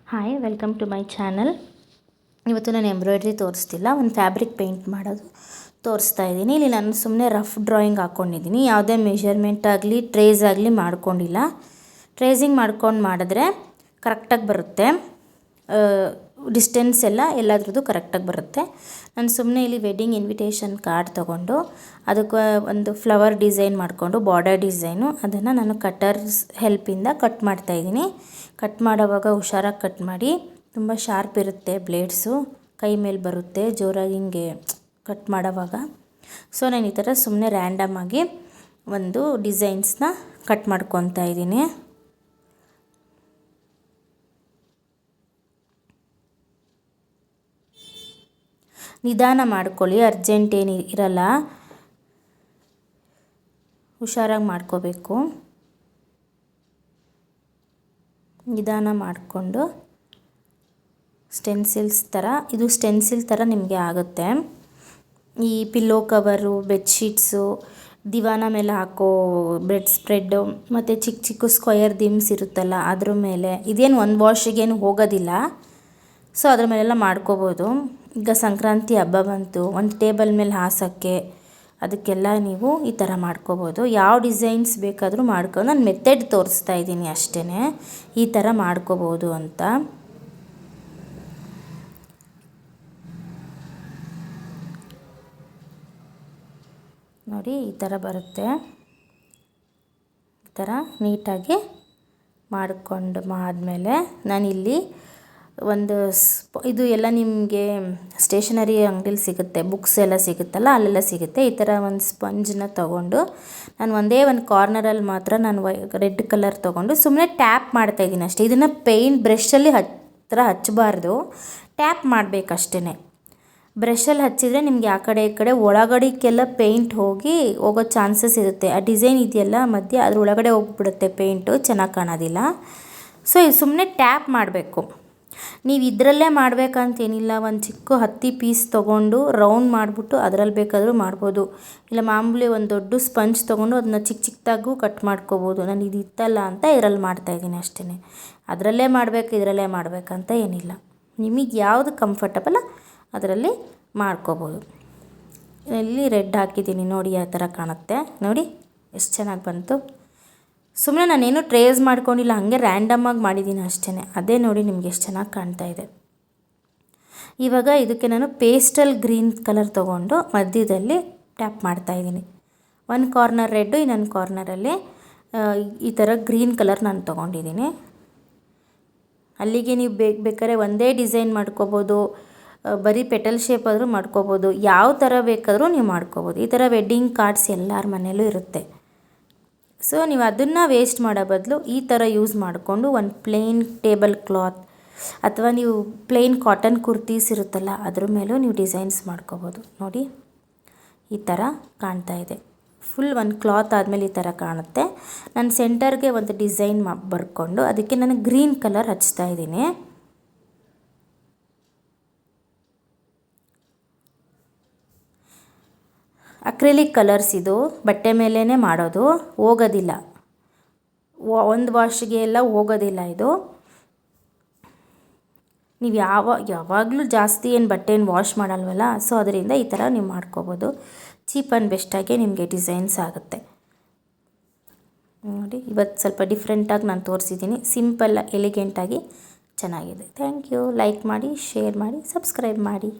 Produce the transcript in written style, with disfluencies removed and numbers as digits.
Hi, welcome to my channel. ಇವತ್ತು ನಾನು embroidery ತೋರಿಸ್ತಿಲ್ಲ, ಒಂದು ಫ್ಯಾಬ್ರಿಕ್ ಪೇಂಟ್ ಮಾಡೋದು ತೋರಿಸ್ತಾ ಇದ್ದೀನಿ. ಇಲ್ಲಿ ನಾನು ಸುಮ್ಮನೆ ರಫ್ ಡ್ರಾಯಿಂಗ್ ಹಾಕ್ಕೊಂಡಿದ್ದೀನಿ. ಯಾವುದೇ ಮೆಷರ್ಮೆಂಟ್ ಆಗಲಿ ಟ್ರೇಸ್ ಆಗಲಿ ಮಾಡ್ಕೊಂಡಿಲ್ಲ. ಟ್ರೇಸಿಂಗ್ ಮಾಡ್ಕೊಂಡು ಮಾಡಿದ್ರೆ ಕರೆಕ್ಟಾಗಿ ಬರುತ್ತೆ. ಡಿಸ್ಟೆನ್ಸ್ ಎಲ್ಲದ್ರದ್ದು ಕರೆಕ್ಟಾಗಿ ಬರುತ್ತೆ. ನಾನು ಸುಮ್ಮನೆ ಇಲ್ಲಿ ವೆಡ್ಡಿಂಗ್ ಇನ್ವಿಟೇಷನ್ ಕಾರ್ಡ್ ತೊಗೊಂಡು ಅದಕ್ಕೆ ಒಂದು ಫ್ಲವರ್ ಡಿಸೈನ್ ಮಾಡಿಕೊಂಡು ಬಾರ್ಡರ್ ಡಿಸೈನು ಅದನ್ನು ನಾನು ಕಟರ್ಸ್ ಹೆಲ್ಪಿಂದ ಕಟ್ ಮಾಡ್ತಾಯಿದ್ದೀನಿ. ಕಟ್ ಮಾಡೋವಾಗ ಹುಷಾರಾಗಿ ಕಟ್ ಮಾಡಿ, ತುಂಬ ಶಾರ್ಪ್ ಇರುತ್ತೆ ಬ್ಲೇಡ್ಸು, ಕೈ ಮೇಲೆ ಬರುತ್ತೆ ಜೋರಾಗಿ ಹಿಂಗೆ ಕಟ್ ಮಾಡೋವಾಗ. ಸೊ ನಾನು ಈ ಥರ ಸುಮ್ಮನೆ ರ್ಯಾಂಡಮಾಗಿ ಒಂದು ಡಿಸೈನ್ಸ್ನ ಕಟ್ ಮಾಡ್ಕೊತಾ ಇದ್ದೀನಿ. ನಿಧಾನ ಮಾಡ್ಕೊಳ್ಳಿ, ಅರ್ಜೆಂಟ್ ಏನು ಇರಲ್ಲ, ಹುಷಾರಾಗಿ ಮಾಡ್ಕೋಬೇಕು. ನಿಧಾನ ಮಾಡಿಕೊಂಡು ಸ್ಟೆನ್ಸಿಲ್ಸ್ ಥರ, ಇದು ಸ್ಟೆನ್ಸಿಲ್ ಥರ ನಿಮಗೆ ಆಗುತ್ತೆ. ಈ ಪಿಲ್ಲೋ ಕವರು, ಬೆಡ್ಶೀಟ್ಸು, ದಿವಾನ ಮೇಲೆ ಹಾಕೋ ಬೆಡ್ ಸ್ಪ್ರೆಡ್ಡು ಮತ್ತು ಚಿಕ್ಕ ಚಿಕ್ಕ ಸ್ಕ್ವಯರ್ ದಿಮ್ಸ್ ಇರುತ್ತಲ್ಲ ಅದ್ರ ಮೇಲೆ, ಇದೇನು ಒಂದು ವಾಶಿಗೇನು ಹೋಗೋದಿಲ್ಲ. ಸೊ ಅದ್ರ ಮೇಲೆಲ್ಲ ಮಾಡ್ಕೋಬೋದು. ಈಗ ಸಂಕ್ರಾಂತಿ ಹಬ್ಬ ಬಂತು, ಒಂದು ಟೇಬಲ್ ಮೇಲೆ ಹಾಸೋಕ್ಕೆ ಅದಕ್ಕೆಲ್ಲ ನೀವು ಈ ಥರ ಮಾಡ್ಕೋಬೋದು. ಯಾವ ಡಿಸೈನ್ಸ್ ಬೇಕಾದರೂ ಮಾಡ್ಕೊಂಡು, ನಾನು ಮೆಥಡ್ ತೋರಿಸ್ತಾ ಇದ್ದೀನಿ ಅಷ್ಟೇ, ಈ ಥರ ಮಾಡ್ಕೋಬೋದು ಅಂತ. ನೋಡಿ ಈ ಥರ ಬರುತ್ತೆ. ಈ ಥರ ನೀಟಾಗಿ ಮಾಡಿಕೊಂಡು ಆದಮೇಲೆ ನಾನಿಲ್ಲಿ ಒಂದು ಇದು ಎಲ್ಲ ನಿಮಗೆ ಸ್ಟೇಷನರಿ ಅಂಗಡಿಲಿ ಸಿಗುತ್ತೆ, ಬುಕ್ಸ್ ಎಲ್ಲ ಸಿಗುತ್ತಲ್ಲ ಅಲ್ಲೆಲ್ಲ ಸಿಗುತ್ತೆ. ಈ ಥರ ಒಂದು ಸ್ಪಂಜನ್ನ ತೊಗೊಂಡು ನಾನು ಒಂದೇ ಒಂದು ಕಾರ್ನರಲ್ಲಿ ಮಾತ್ರ ನಾನು ರೆಡ್ ಕಲರ್ ತೊಗೊಂಡು ಸುಮ್ಮನೆ ಟ್ಯಾಪ್ ಮಾಡ್ತಾಯಿದ್ದೀನಿ ಅಷ್ಟೇ. ಇದನ್ನು ಪೇಂಟ್ ಬ್ರಷಲ್ಲಿ ಹಚ್ಚಬಾರ್ದು, ಟ್ಯಾಪ್ ಮಾಡಬೇಕಷ್ಟೇ. ಬ್ರಷಲ್ಲಿ ಹಚ್ಚಿದರೆ ನಿಮಗೆ ಆ ಕಡೆ ಈ ಕಡೆ ಒಳಗಡೆಗೆಲ್ಲ ಪೇಂಟ್ ಹೋಗೋ ಚಾನ್ಸಸ್ ಇರುತ್ತೆ. ಆ ಡಿಸೈನ್ ಇದೆಯಲ್ಲ ಮಧ್ಯೆ ಅದ್ರ ಒಳಗಡೆ ಹೋಗ್ಬಿಡುತ್ತೆ ಪೇಂಟು, ಚೆನ್ನಾಗಿ ಕಾಣೋದಿಲ್ಲ. ಸೊ ಇದು ಸುಮ್ಮನೆ ಟ್ಯಾಪ್ ಮಾಡಬೇಕು. ನೀವು ಇದರಲ್ಲೇ ಮಾಡಬೇಕಂತೇನಿಲ್ಲ. ಒಂದು ಚಿಕ್ಕ ಹತ್ತಿ ಪೀಸ್ ತೊಗೊಂಡು ರೌಂಡ್ ಮಾಡಿಬಿಟ್ಟು ಅದರಲ್ಲಿ ಬೇಕಾದರೂ ಮಾಡ್ಬೋದು. ಇಲ್ಲ ಮಾಮೂಲಿ ಒಂದು ದೊಡ್ಡ ಸ್ಪಂಜ್ ತೊಗೊಂಡು ಅದನ್ನ ಚಿಕ್ಕ ಚಿಕ್ಕದಾಗೂ ಕಟ್ ಮಾಡ್ಕೋಬೋದು. ನಾನು ಇದು ಇತ್ತಲ್ಲ ಅಂತ ಇದರಲ್ಲಿ ಮಾಡ್ತಾಯಿದ್ದೀನಿ ಅಷ್ಟೇ. ಅದರಲ್ಲೇ ಮಾಡಬೇಕು ಇದರಲ್ಲೇ ಮಾಡಬೇಕಂತ ಏನಿಲ್ಲ, ನಿಮಗೆ ಯಾವುದು ಕಂಫರ್ಟಬಲ್ ಅದರಲ್ಲಿ ಮಾಡ್ಕೋಬೋದು. ಇಲ್ಲಿ ರೆಡ್ ಹಾಕಿದ್ದೀನಿ ನೋಡಿ, ಆ ಥರ ಕಾಣುತ್ತೆ ನೋಡಿ, ಎಷ್ಟು ಚೆನ್ನಾಗಿ ಬಂತು. ಸುಮ್ಮನೆ ನಾನೇನು ಟ್ರೇಸ್ ಮಾಡ್ಕೊಂಡಿಲ್ಲ, ಹಾಗೆ ರ್ಯಾಂಡಮಾಗಿ ಮಾಡಿದ್ದೀನಿ ಅಷ್ಟೇ. ಅದೇ ನೋಡಿ ನಿಮಗೆ ಎಷ್ಟು ಚೆನ್ನಾಗಿ ಕಾಣ್ತಾ ಇದೆ. ಇವಾಗ ಇದಕ್ಕೆ ನಾನು ಪೇಸ್ಟಲ್ ಗ್ರೀನ್ ಕಲರ್ ತೊಗೊಂಡು ಮಧ್ಯದಲ್ಲಿ ಟ್ಯಾಪ್ ಮಾಡ್ತಾಯಿದ್ದೀನಿ. ಒಂದು ಕಾರ್ನರ್ ರೆಡ್ಡು, ಇನ್ನೊಂದು ಕಾರ್ನರಲ್ಲಿ ಈ ಥರ ಗ್ರೀನ್ ಕಲರ್ ನಾನು ತೊಗೊಂಡಿದ್ದೀನಿ. ಅಲ್ಲಿಗೆ ನೀವು ಬೇಕಾದ್ರೆ ಒಂದೇ ಡಿಸೈನ್ ಮಾಡ್ಕೋಬೋದು, ಬರೀ ಪೆಟಲ್ ಶೇಪ್ ಆದರೂ ಮಾಡ್ಕೋಬೋದು, ಯಾವ ಥರ ಬೇಕಾದರೂ ನೀವು ಮಾಡ್ಕೋಬೋದು. ಈ ಥರ ವೆಡ್ಡಿಂಗ್ ಕಾರ್ಡ್ಸ್ ಎಲ್ಲರ ಮನೆಯಲ್ಲೂ ಇರುತ್ತೆ. ಸೊ ನೀವು ಅದನ್ನು ವೇಸ್ಟ್ ಮಾಡೋ ಬದಲು ಈ ಥರ ಯೂಸ್ ಮಾಡಿಕೊಂಡು ಒಂದು ಪ್ಲೇನ್ ಟೇಬಲ್ ಕ್ಲಾತ್ ಅಥವಾ ನೀವು ಪ್ಲೇನ್ ಕಾಟನ್ ಕುರ್ತೀಸ್ ಇರುತ್ತಲ್ಲ ಅದ್ರ ಮೇಲೂ ನೀವು ಡಿಸೈನ್ಸ್ ಮಾಡ್ಕೋಬೋದು. ನೋಡಿ ಈ ಥರ ಕಾಣ್ತಾ ಇದೆ. ಫುಲ್ ಒಂದು ಕ್ಲಾತ್ ಆದಮೇಲೆ ಈ ಥರ ಕಾಣುತ್ತೆ. ನಾನು ಸೆಂಟರ್ಗೆ ಒಂದು ಡಿಸೈನ್ ಬರ್ಕೊಂಡು ಅದಕ್ಕೆ ನಾನು ಗ್ರೀನ್ ಕಲರ್ ಹಚ್ತಾ ಇದ್ದೀನಿ. ಅಕ್ರಿಲಿಕ್ ಕಲರ್ಸ್ ಇದು, ಬಟ್ಟೆ ಮೇಲೇ ಮಾಡೋದು, ಹೋಗೋದಿಲ್ಲ, ಒಂದು ವಾಶಿಗೆ ಎಲ್ಲ ಹೋಗೋದಿಲ್ಲ ಇದು. ನೀವು ಯಾವಾಗಲೂ ಜಾಸ್ತಿ ಏನು ಬಟ್ಟೆಯನ್ನು ವಾಶ್ ಮಾಡಲ್ವಲ್ಲ, ಸೊ ಅದರಿಂದ ಈ ಥರ ನೀವು ಮಾಡ್ಕೋಬೋದು. ಚೀಪ್ ಆ್ಯಂಡ್ ಬೆಸ್ಟಾಗಿ ನಿಮಗೆ ಡಿಸೈನ್ಸ್ ಆಗುತ್ತೆ. ನೋಡಿ ಇವತ್ತು ಸ್ವಲ್ಪ ಡಿಫ್ರೆಂಟಾಗಿ ನಾನು ತೋರಿಸಿದ್ದೀನಿ, ಸಿಂಪಲ್ ಎಲಿಗೆಂಟಾಗಿ ಚೆನ್ನಾಗಿದೆ. Thank you. ಲೈಕ್ ಮಾಡಿ, ಶೇರ್ ಮಾಡಿ, ಸಬ್ಸ್ಕ್ರೈಬ್ ಮಾಡಿ.